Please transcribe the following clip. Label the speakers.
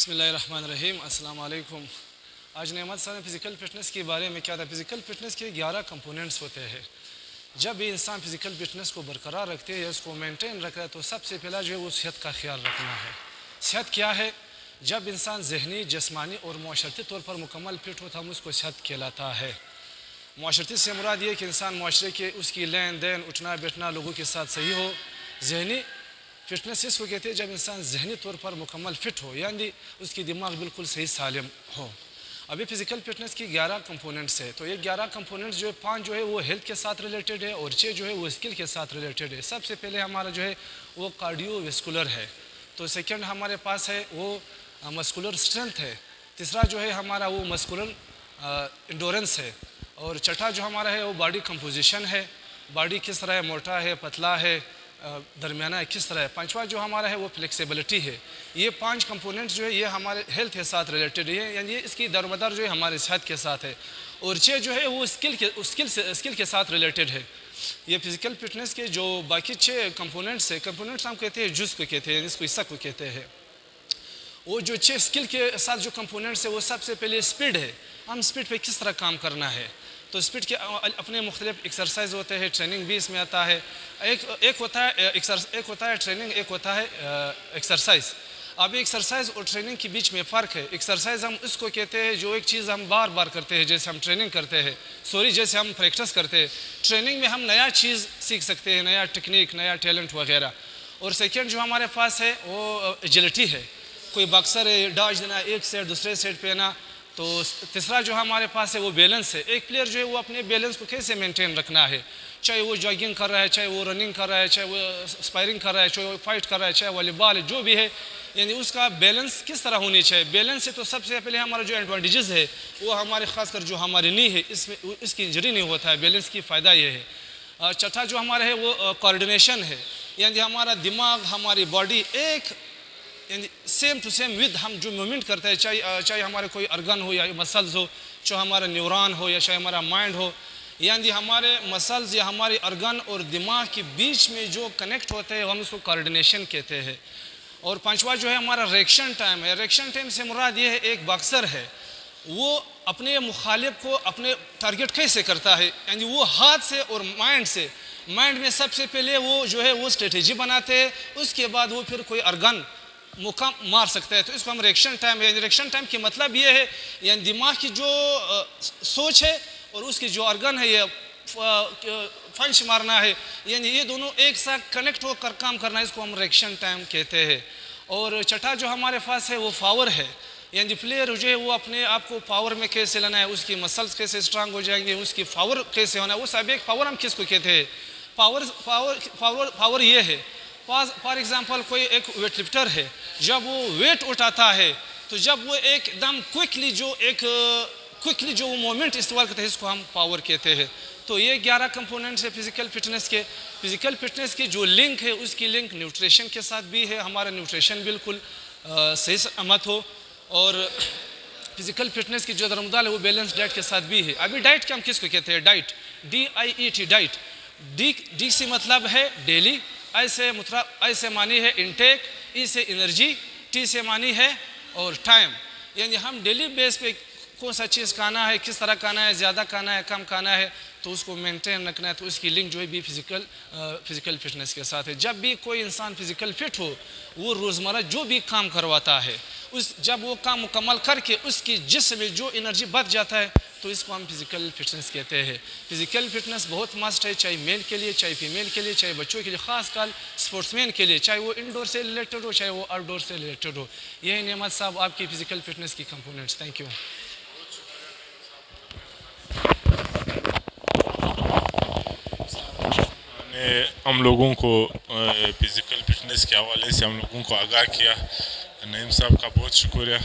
Speaker 1: बसमिल्लाहिर्रहमानिर्रहीम अस्सलाम वालेकुम। आज नेमत साहब ने फ़िज़िकल फ़िटनेस के बारे में क्या था। फ़िज़िकल फ़िटनेस के 11 कंपोनेंट्स होते हैं। जब भी इंसान फ़िज़िकल फ़िटनेस को बरकरार रखते हैं या उसको मेंटेन रख रहा है तो सबसे पहला जो है वो सेहत का ख्याल रखना है। सेहत क्या है? जब इंसान ज़हनी, जिस्मानी और माशरती तौर पर मुकम्मल फिट होता है हम उसको सेहत कहलाता है। माशरती से मुराद ये कि इंसान माशरे के उसकी लेन देन, उठना बैठना लोगों के साथ सही हो। ज़हनी फिटनेस इसको कहते हैं जब इंसान जहनी तौर पर मुकम्मल फ़िट हो, यानी उसकी दिमाग बिल्कुल सही सालिम हो। अभी फ़िज़िकल फ़िटनेस की 11 कंपोनेंट्स है, तो ये 11 कंपोनेंट्स जो है 5 जो है वो हेल्थ के साथ रिलेटेड है और 6 जो है वो स्किल के साथ रिलेटेड है। सबसे पहले हमारा जो है वो कार्डियोवैस्कुलर है, तो सेकंड हमारे पास है वो मस्कुलर स्ट्रेंथ है, तीसरा जो है हमारा वो मस्कुलर इंडोरेंस है, और छठा जो हमारा है वो बॉडी कंपोजिशन है, बॉडी किस तरह है, मोटा है, पतला है, दरमियाना है, किस तरह है। पांचवा जो हमारा है वो फ्लेक्सिबिलिटी है। ये 5 कंपोनेंट्स जो है ये हमारे हेल्थ के साथ रिलेटेड है, यानी इसकी दरमदार जो है हमारे सेहत के साथ है, और 6 जो है वो स्किल के साथ रिलेटेड है। ये फिज़िकल फिटनेस के जो बाकी 6 कंपोनेंट्स है, कंपोनेंट्स हम कहते हैं जुज़ को कहते हैं, इसको हिस्सा को कहते हैं। वो जो 6 स्किल के साथ जो कंपोनेंट्स है वो सबसे पहले स्पीड है। हम स्पीड पे किस तरह काम करना है, तो स्पीड के अपने मुख्तलिफ एक्सरसाइज होते हैं, ट्रेनिंग भी इसमें आता है। एक होता है ट्रेनिंग, एक होता है एक्सरसाइज। अभी एक्सरसाइज और ट्रेनिंग के बीच में फ़र्क है। एक्सरसाइज हम उसको कहते हैं जो एक चीज़ हम बार बार करते हैं, जैसे हम ट्रेनिंग करते हैं, जैसे हम प्रैक्टिस करते हैं। ट्रेनिंग में हम नया चीज़ सीख सकते हैं, नया टेक्निक, नया टैलेंट वगैरह। और सेकेंड जो हमारे पास है वो एजिलिटी है। कोई बॉक्सर है, डॉज देना, एक साइड दूसरे साइड पे ना। तो तीसरा जो हमारे पास है वो बैलेंस है। एक प्लेयर जो है वो अपने बैलेंस को कैसे मेंटेन रखना है, चाहे वो जॉगिंग कर रहा है, चाहे वो रनिंग कर रहा है, चाहे वो स्पायरिंग कर रहा है, चाहे वो फाइट कर रहा है, चाहे वॉलीबॉल है, जो भी है, यानी उसका बैलेंस किस तरह होनी चाहिए। बैलेंस से तो सबसे पहले हमारा जो एडवांटेजेस है वो हमारे खासकर जो हमारी नी है इसमें इसकी इंजरी नहीं होता है। बैलेंस की फ़ायदा ये है। चौथा जो हमारा है वो कोऑर्डिनेशन है, यानी हमारा दिमाग, हमारी बॉडी एक यानी सेम टू सेम विद हम जो मूवमेंट करते हैं, चाहे हमारे कोई अर्गन हो या मसल्स हो, चाहे हमारा न्यूरॉन हो या चाहे हमारा माइंड हो, यानी हमारे मसल्स या हमारे अर्गन और दिमाग के बीच में जो कनेक्ट होते हैं हम उसको कोऑर्डिनेशन कहते हैं। और पांचवा जो है हमारा रिएक्शन टाइम है। रिएक्शन टाइम से मुराद ये है एक बॉक्सर है वो अपने मुखालिफ को अपने टारगेट कैसे करता है, यानी वो हाथ से और माइंड से। माइंड में सबसे पहले वो जो है वो स्ट्रेटेजी बनाते हैं, उसके बाद वो फिर कोई अर्गन मौका मार सकता है, तो इसको हम रिएक्शन टाइम है। रिएक्शन टाइम की मतलब ये है यानी दिमाग की जो सोच है और उसकी जो अर्गन है ये फंच मारना है, यानी ये दोनों एक साथ कनेक्ट होकर काम करना है, इसको हम रिएक्शन टाइम कहते हैं। और छठा जो हमारे पास है वो पावर है, यानी प्लेयर जो है वो अपने आप को पावर में कैसे लाना है, उसकी मसल्स कैसे स्ट्रांग हो जाएंगे, उसकी पावर कैसे होना है, वो सब एक पावर हम किसको कहते हैं। पावर ये है, फॉर एग्जाम्पल कोई एक वेट लिफ्टर है, जब वो वेट उठाता है तो जब वो एकदम क्विकली जो वो मोमेंट इस्तेमाल करते हैं इसको हम पावर कहते हैं। तो ये 11 कंपोनेंट्स है फिज़िकल फिटनेस के। फिज़िकल फिटनेस की जो लिंक है उसकी लिंक न्यूट्रिशन के साथ भी है। हमारा न्यूट्रिशन बिल्कुल सही सलामत हो, और फिज़िकल फिटनेस की जो दरमदार है वो बैलेंस डाइट के साथ भी है। अभी डाइट क्या हम किसको कहते हैं, डाइट, DIET, डाइट। डी से मतलब है डेली, ऐसे मानी है इनटेक, ई से एनर्जी, टी से मानी है और टाइम, यानी हम डेली बेस पे कौन सा चीज़ खाना है, किस तरह खाना है, ज़्यादा खाना है, कम खाना है, तो उसको मेंटेन रखना है। तो इसकी लिंक जो है भी फिज़िकल फिटनेस के साथ है। जब भी कोई इंसान फिज़िकल फिट हो वो रोज़मर्रा जो भी काम करवाता है जब वो काम मुकम्मल करके उसकी जिस्म में जो एनर्जी बच जाता है तो इसको हम फिज़िकल फिटनेस कहते हैं। फिज़िकल फिटनेस बहुत मस्ट है, चाहे मेल के लिए, चाहे फीमेल के लिए, चाहे बच्चों के लिए, ख़ासकर स्पोर्ट्समैन के लिए, चाहे वो इंडोर से रिलेटेड हो चाहे वो आउटडोर से रिलेटेड हो। यही नेमत साहब आपकी फ़िज़िकल फिटनेस की कंपोनेंट्स। Thank you.
Speaker 2: हम लोगों को फिज़िकल फिटनेस के हवाले से हम लोगों को आगाह किया। नईम साहब का बहुत शुक्रिया।